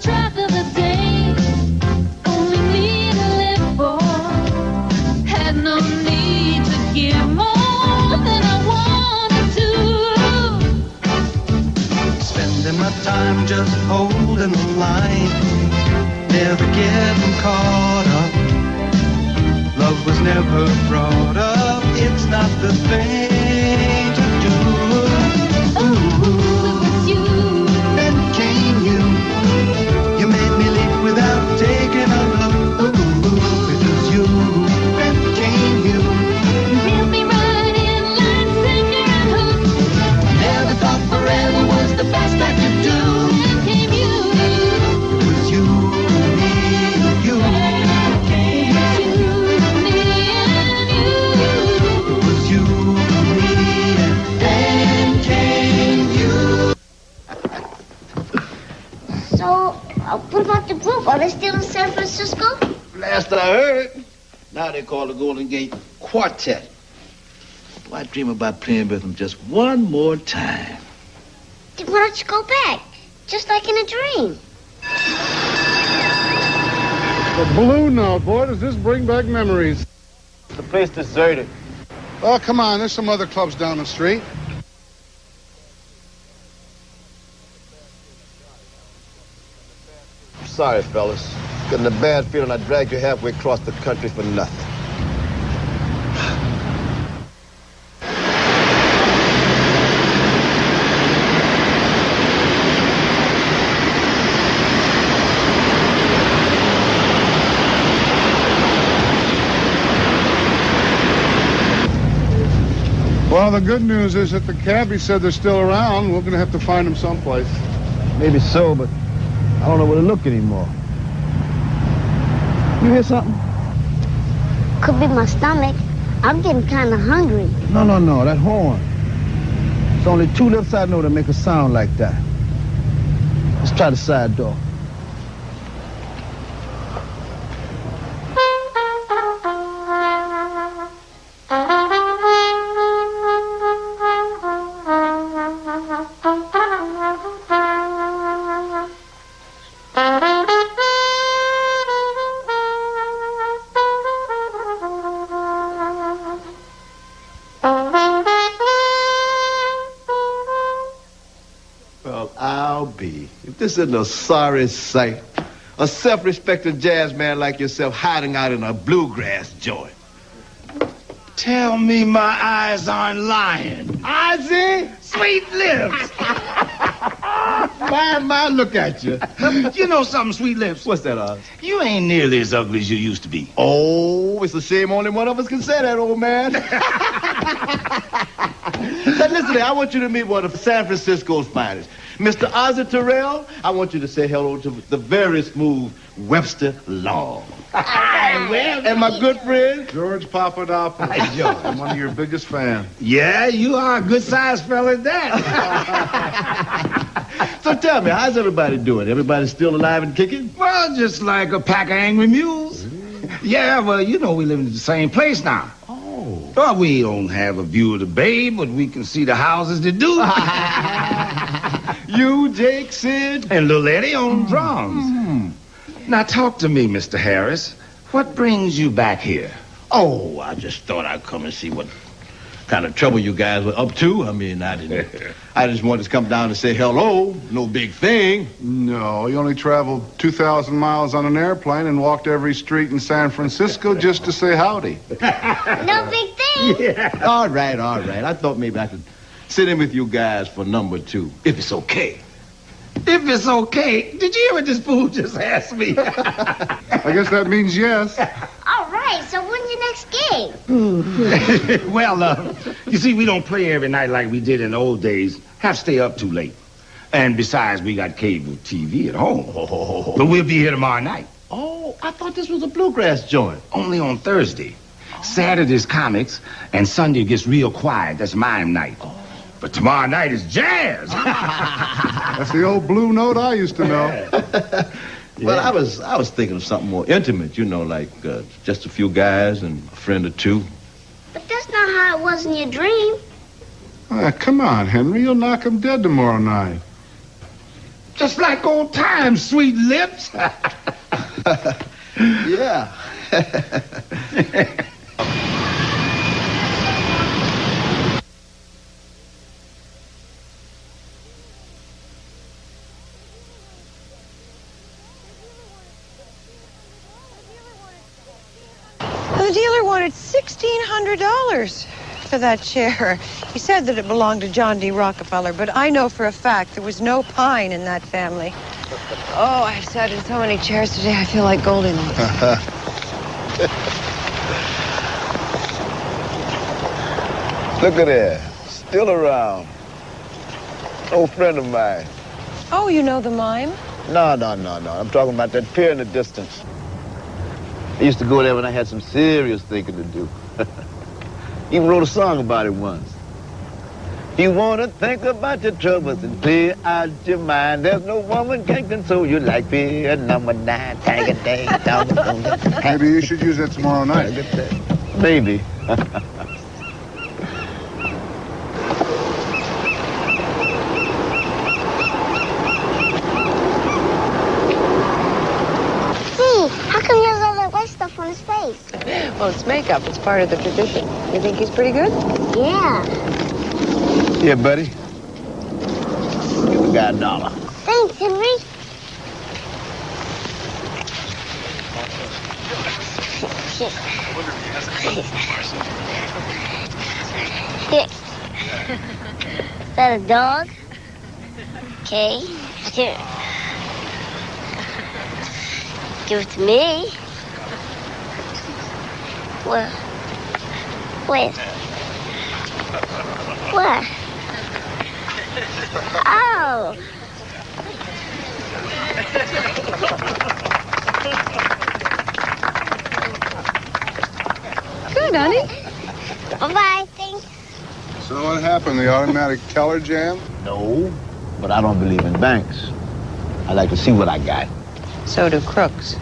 track of the day. Only me to live for. Had no need to give more than I wanted to. Spending my time just holding the line, never getting caught up. Love was never brought up, it's not the thing to do. Ooh, It was you. then came you. You made me leave without taking a look. Ooh, it was you. Then came you. Reeled me right in line, sinker and hook. Never thought forever was the best I could do. Then came you. It was you, me, you. It was you, me, and you. It was you, me, and then came you. So, what about the group? Are they still in San Francisco? Last I heard, now they call the Golden Gate Quartet. Boy, I dream about playing with them just one more time. Then why don't you go back? Just like in a dream. The Blue Note, boy, does this bring back memories. The place deserted. Oh, come on, there's some other clubs down the street. Sorry, fellas. Getting a bad feeling I dragged you halfway across the country for nothing. Well, the good news is that the cabbie said they're still around. We're going to have to find them someplace. Maybe so, but I don't know where to look anymore. You hear something? Could be my stomach. I'm getting kind of hungry. No, that horn. It's only two lips I know that make a sound like that. Let's try the side door. Well, I'll be. If this isn't a sorry sight, a self-respecting jazz man like yourself hiding out in a bluegrass joint. Tell me my eyes aren't lying. Ozzy, Sweet lips. my, look at you. You know something, Sweet Lips? What's that, Oz? You ain't nearly as ugly as you used to be. Oh, it's a shame only one of us can say that, old man. Now, listen here, I want you to meet one of San Francisco's finest. Mr. Ozzy Terrell, I want you to say hello to the very smooth Webster Long. And my good friend, George Papadopoulos. Hi, George. I'm one of your biggest fans. Yeah, you are a good-sized fella at that. So tell me, how's everybody doing? Everybody still alive and kicking? Well, just like a pack of angry mules. Yeah, well, you know we live in the same place now. Oh. Well, we don't have a view of the bay, but we can see the houses that do. You, Jake, Sid, And little Eddie on drums. Now, talk to me, Mr. Harris. What brings you back here? Oh, I just thought I'd come and see what kind of trouble you guys were up to. I mean, I just wanted to come down and say hello. No big thing. No, he only traveled 2,000 miles on an airplane and walked every street in San Francisco just to say howdy. No big thing. All right. I thought maybe I could sit in with you guys for number 2, if it's okay. If it's okay, did you hear what this fool just asked me? I guess that means yes. All right, so when's your next gig? Well, you see, we don't play every night like we did in the old days. Have to stay up too late. And besides, we got cable TV at home. But we'll be here tomorrow night. Oh, I thought this was a bluegrass joint. Only on Thursday. Saturday's comics, and Sunday gets real quiet. That's mime night. But tomorrow night is jazz. That's the old Blue Note I used to know. Well, I was thinking of something more intimate, you know, like just a few guys and a friend or two. But that's not how it was in your dream. Come on, Henry. You'll knock him dead tomorrow night. Just like old times, sweet lips. Yeah. The dealer wanted $1,600 for that chair. He said that it belonged to John D. Rockefeller, but I know for a fact there was no pine in that family. Oh, I've sat in so many chairs today, I feel like Goldilocks. Look at that. Still around. Old friend of mine. Oh, you know the mime? No. I'm talking about that pier in the distance. I used to go there when I had some serious thinking to do. Even wrote a song about it once. You want to think about your troubles and clear out your mind. There's no woman can console you like pier number 9. Maybe you should use that tomorrow night. Maybe. Well, it's makeup. It's part of the tradition. You think he's pretty good? Yeah. Here, buddy. Give the guy $1. Thanks, Henry. Is that a dog? Okay. Here. Give it to me. Where? Where? Where? Oh. Good, honey. Bye-bye. Thanks. So what happened? The automatic teller jam? No, but I don't believe in banks. I like to see what I got. So do crooks.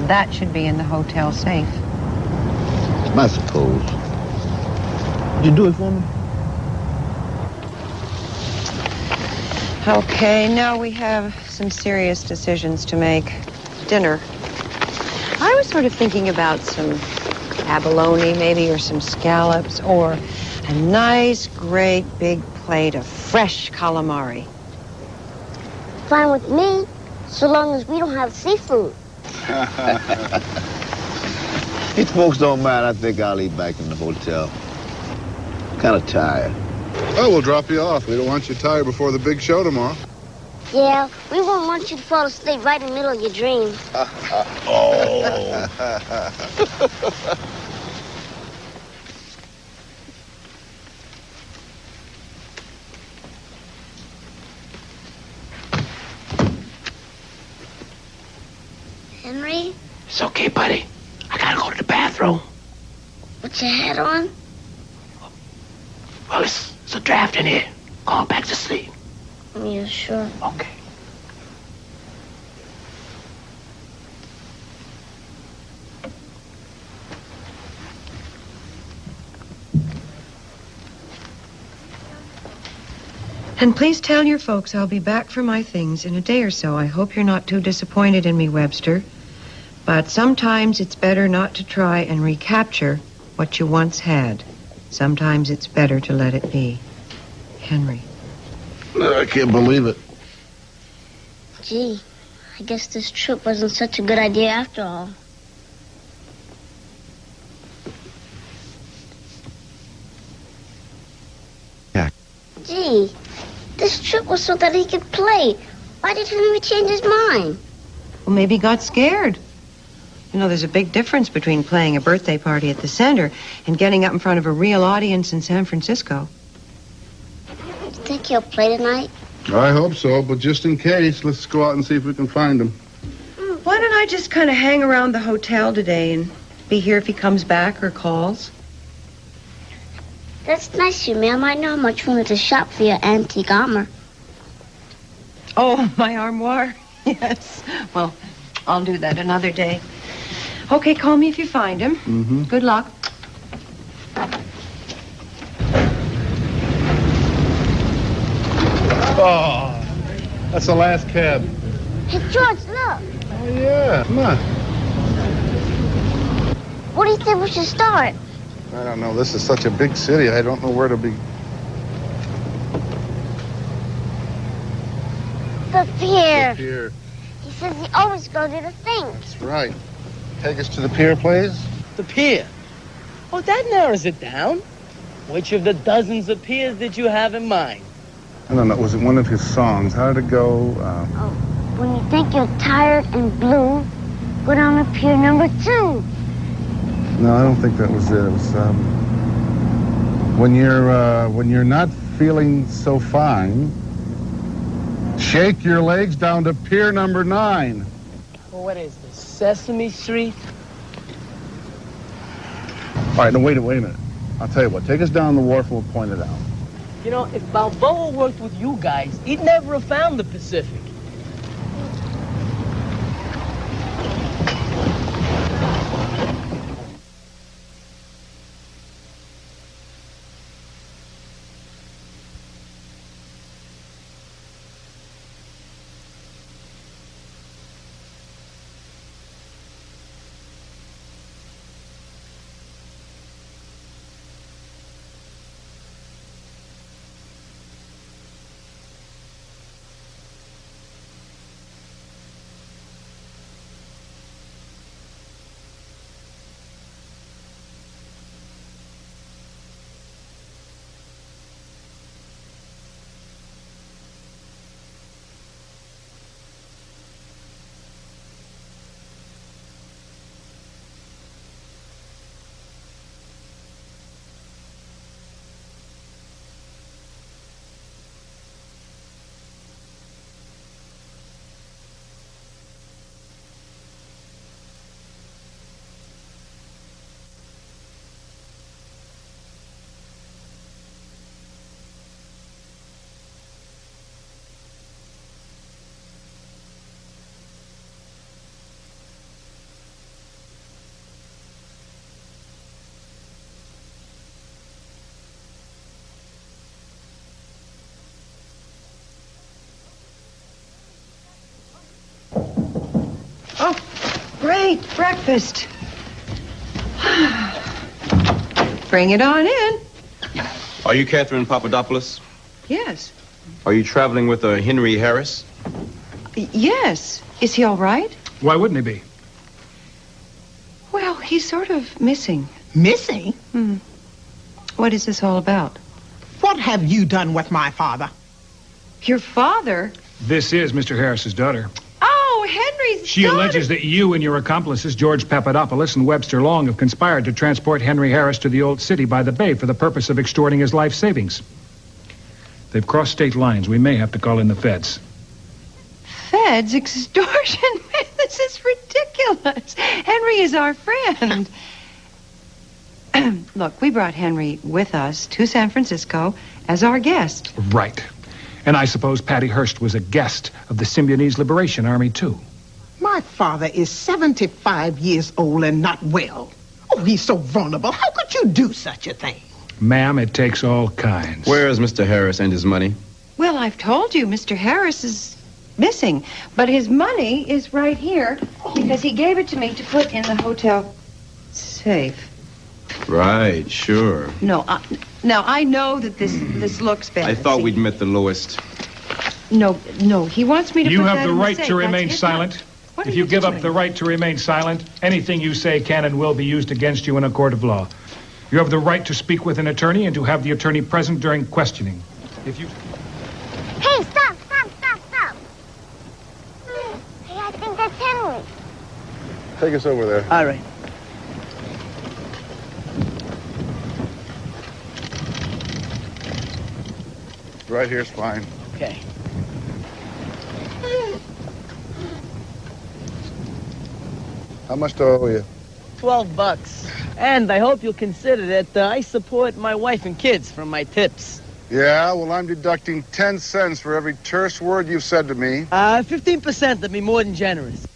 That should be in the hotel safe. I suppose. Did you do it for me? Okay, now we have some serious decisions to make. Dinner. I was sort of thinking about some abalone, maybe, or some scallops, or a nice, great, big plate of fresh calamari. Fine with me, so long as we don't have seafood. If folks don't mind, I think I'll eat back in the hotel. Kind of tired. Oh, we'll drop you off. We don't want you tired before the big show tomorrow. Yeah, we won't want you to fall asleep right in the middle of your dream. Henry? It's okay, buddy. I gotta go to the bathroom. Put your hat on? Well, it's a draft in here. Going back to sleep. Yeah, sure. Okay. And please tell your folks I'll be back for my things in a day or so. I hope you're not too disappointed in me, Webster. But sometimes it's better not to try and recapture what you once had. Sometimes it's better to let it be. Henry. I can't believe it. Gee, I guess this trip wasn't such a good idea after all. Yeah. Gee, this trip was so that he could play. Why did Henry change his mind? Well, maybe he got scared. You know, there's a big difference between playing a birthday party at the center and getting up in front of a real audience in San Francisco. You think he'll play tonight? I hope so, but just in case, let's go out and see if we can find him. Why don't I just kind of hang around the hotel today and be here if he comes back or calls? That's nice of you, ma'am. I know how much room to shop for your antique armor. Oh, my armoire? Yes. Well, I'll do that another day. Okay, call me if you find him. Mm-hmm. Good luck. Oh, That's the last cab. Hey, George, look. Oh, yeah. Come on. What do you think we should start? I don't know. This is such a big city. I don't know where to be. The pier. The pier. He says he always goes to the thing. That's right. Take us to the pier, please. The pier. Oh, that narrows it down. Which of the dozens of piers did you have in mind? I don't know. Was it one of his songs? How did it go? When you think you're tired and blue, go down to pier number 2. No, I don't think that was it. It was when you're not feeling so fine, shake your legs down to pier number 9. Well, what is this, Sesame Street? All right, now wait a minute. I'll tell you what. Take us down the wharf. We'll point it out. You know, if Balboa worked with you guys, he'd never have found the Pacific. Oh, great breakfast. Bring it on in. Are you Catherine Papadopoulos? Yes. Are you traveling with Henry Harris? Yes. Is he all right? Why wouldn't he be? Well, he's sort of missing. Missing? What is this all about? What have you done with my father? Your father? This is Mr. Harris's daughter. Oh, Henry's She daughter. alleges that you and your accomplices, George Papadopoulos and Webster Long, have conspired to transport Henry Harris to the old city by the bay for the purpose of extorting his life savings. They've crossed state lines. We may have to call in the feds. Feds? Extortion? This is ridiculous. Henry is our friend. Look, we brought Henry with us to San Francisco as our guest. Right. And I suppose Patty Hearst was a guest of the Symbionese Liberation Army, too. My father is 75 years old and not well. Oh, he's so vulnerable. How could you do such a thing? Ma'am, it takes all kinds. Where is Mr. Harris and his money? Well, I've told you, Mr. Harris is missing. But his money is right here because he gave it to me to put in the hotel safe. Right, sure. No, now I know that this looks bad. I thought we'd met the lowest. No, he wants me to You put have that the in right safe. to That's remain his silent. money. What If are you give up doing? the right to remain silent, anything you say can and will be used against you in a court of law. You have the right to speak with an attorney and to have the attorney present during questioning. If you... Hey, stop. Hey, I think that's Henry. Take us over there. All right. Right here's fine. Okay. How much do I owe you? $12. And I hope you'll consider that I support my wife and kids from my tips. Yeah, well, I'm deducting 10 cents for every terse word you've said to me. 15% would be more than generous.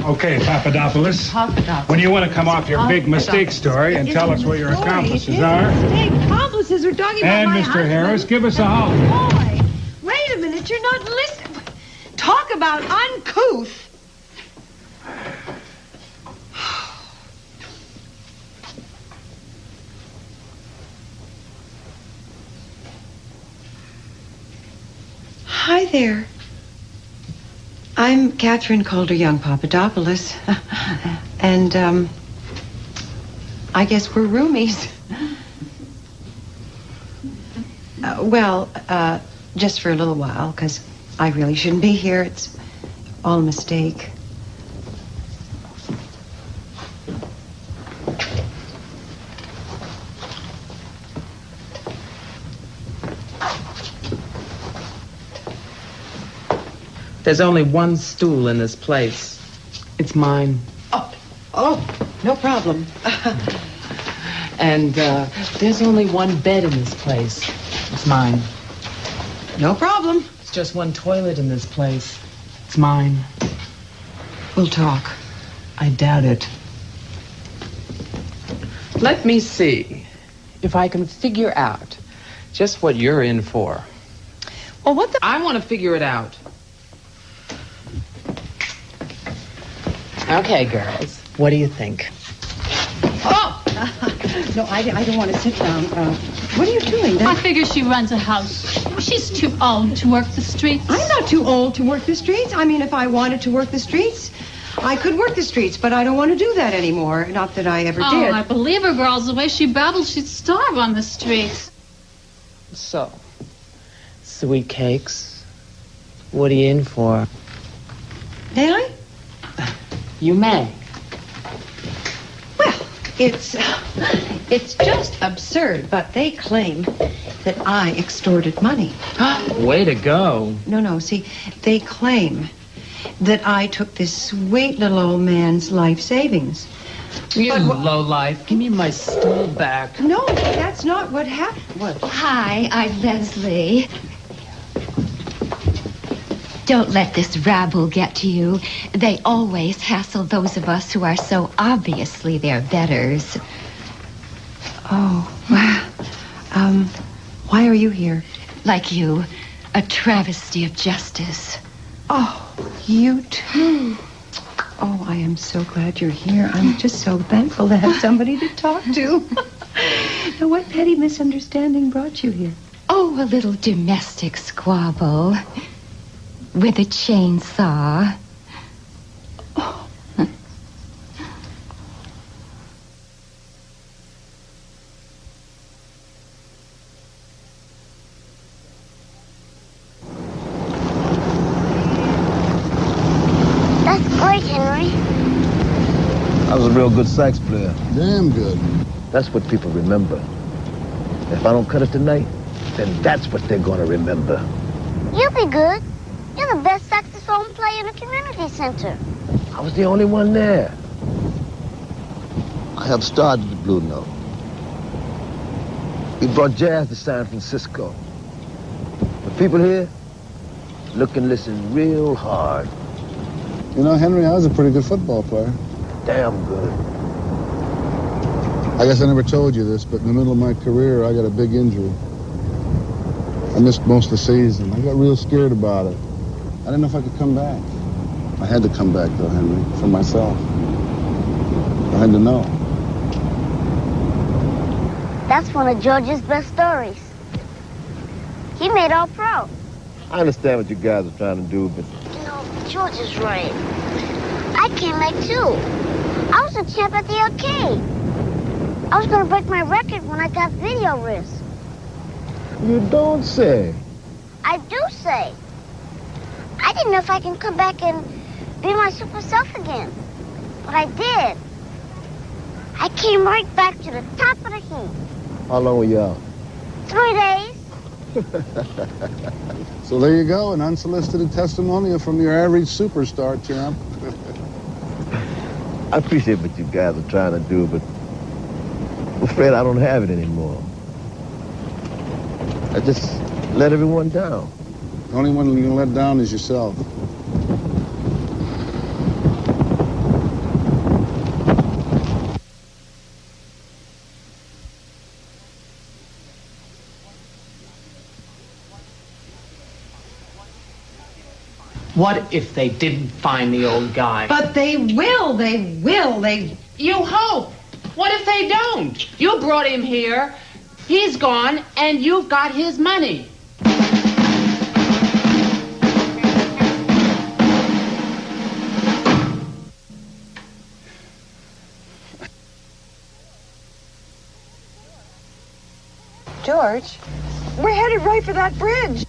Okay, Papadopoulos. When you want to come off your big mistake story and tell us where your accomplices are. Accomplices are talking about And my Mr. husband. Harris, give us a holler. Boy, wait a minute, you're not listening. Talk about uncouth. Hi there. I'm Catherine Calder-Young Papadopoulos. And, I guess we're roomies. Just for a little while, because I really shouldn't be here. It's all a mistake. There's only one stool in this place. It's mine. Oh, no problem. And there's only one bed in this place. It's mine. No problem. It's just one toilet in this place. It's mine. We'll talk. I doubt it. Let me see if I can figure out just what you're in for. Well, what the... I want to figure it out. Okay, girls. What do you think? Oh! No, I don't want to sit down. What are you doing? I figure she runs a house. She's too old to work the streets. I'm not too old to work the streets. I mean, if I wanted to work the streets, I could work the streets, but I don't want to do that anymore. Not that I ever did. I believe her, girls. The way she babbles, she'd starve on the streets. So, sweet cakes, what are you in for? May I? You may. Well, it's just absurd, but they claim that I extorted money. Way to go. No, see, they claim that I took this sweet little old man's life savings. You lowlife. Give me my stool back. No, that's not what happened. What? Hi, I'm Leslie. Don't let this rabble get to you. They always hassle those of us who are so obviously their betters. Oh, well, why are you here? Like you, a travesty of justice. Oh, you too. Oh, I am so glad you're here. I'm just so thankful to have somebody to talk to. Now, what petty misunderstanding brought you here? Oh, a little domestic squabble. With a chainsaw. Oh. That's great, Henry. I was a real good sax player. Damn good. That's what people remember. If I don't cut it tonight, then that's what they're gonna remember. You'll be good. You're the best saxophone player in the community center. I was the only one there. I helped start the Blue Note. We brought jazz to San Francisco. The people here look and listen real hard. You know, Henry, I was a pretty good football player. Damn good. I guess I never told you this, but in the middle of my career, I got a big injury. I missed most of the season. I got real scared about it. I didn't know if I could come back. I had to come back, though, Henry, for myself. I had to know. That's one of George's best stories. He made All-Pro. I understand what you guys are trying to do, but... You know, George is right. I came back, too. I was a champ at the arcade. I was going to break my record when I got video wrist. You don't say. I do say. I didn't know if I can come back and be my super self again. But I did. I came right back to the top of the heap. How long were you out? 3 days. So there you go, an unsolicited testimonial from your average superstar, champ. I appreciate what you guys are trying to do, but I'm afraid I don't have it anymore. I just let everyone down. The only one you can let down is yourself. What if they didn't find the old guy? But they will. You hope. What if they don't? You brought him here. He's gone, and you've got his money. George, we're headed right for that bridge.